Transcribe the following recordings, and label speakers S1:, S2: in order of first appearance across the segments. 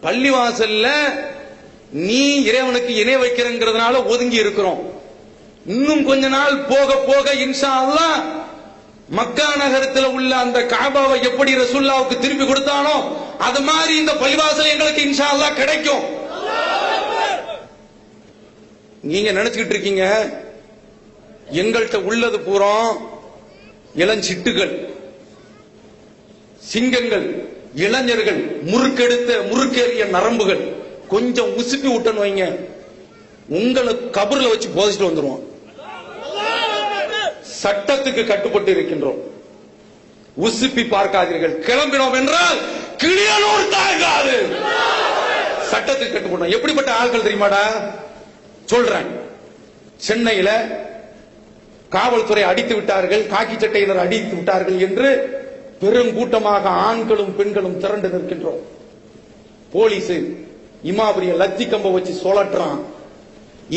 S1: பள்ளிவாசல்ல நீ இறைவனுக்கு இணை வைக்கிறங்கிறதுனால ஒதுங்கி இருக்கிறோம். இன்னும் கொஞ்ச நாள் போக போக இன்ஷா அல்லாஹ் மக்கா நகரத்தில் உள்ள அந்த காபாவை எப்படி ரசூலுல்லாஹ்வுக்கு திருப்பி கொடுத்தானோ அது மாதிரி இந்த பள்ளிவாசல் எங்களுக்கு இன்ஷா அல்லாஹ் கிடைக்கும். நீங்க நினைச்சுக்கிட்டு இருக்கீங்க எங்கள்கிட்ட உள்ளது பூரா இளஞ்சிட்டுகள், சிங்கங்கள், இளைஞர்கள், முறுக்கேறிய நரம்புகள். கொஞ்சம் உசுப்பி விட்டன்னு வைங்க, உங்களுக்கு கபர்ல வச்சு போதிச்சுட்டு வந்துருவோம். சட்டத்துக்கு கட்டுப்பட்டு இருக்கின்றோம். உசுப்பி பார்க்காதீர்கள். கிளம்பினோம் என்றால் கிளியனூர் தாங்காது. சட்டத்துக்கு கட்டுப்பட்டோம். எப்படிப்பட்ட ஆட்கள் தெரியுமாடா சொல்றேன். சென்னையில காவல்துறை அடித்து விட்டார்கள், காக்கி சட்டையினர் அடித்து விட்டார்கள் என்று பெருங்கூட்டமாக ஆண்களும் பெண்களும் திரண்டு நிற்கின்றோம். போலீஸ் இமாபுரிய லத்தி கம்ப வச்சு சுழற்றான்.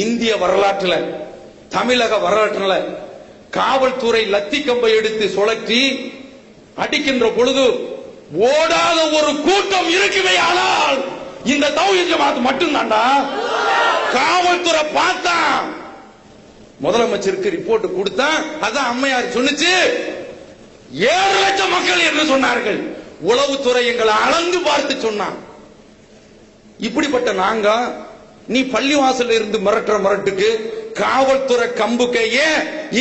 S1: இந்திய வரலாற்றுல, தமிழக வரலாற்றுல காவல்துறை லத்தி கம்பை எடுத்து சுழற்றி அடிக்கின்ற பொழுது ஓடாத ஒரு கூட்டம் இருக்குமே. ஆனால் இந்த தௌஹீத் ஜமாத் மட்டும்தான்டா. காவல்துறை பார்த்தா முதலமைச்சருக்கு ரிப்போர்ட் கொடுத்தா அதான் அம்மையார் சொன்னிச்சு 7 லட்சம் மக்கள் என்று சொன்னார்கள். உளவுத்துறை எங்களை அளந்து பார்த்து சொன்னான். இப்படிப்பட்ட நாங்க நீ பள்ளிவாசல் இருந்து மிரட்டுக்கு காவல்துறை கம்புக்கையே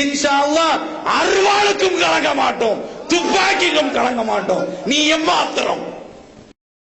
S1: இன்ஷா அல்லாஹ் அருவாளுக்கும் கலங்க மாட்டோம், துப்பாக்கிக்கும் கலங்க மாட்டோம். நீ எம்மாத்திரம்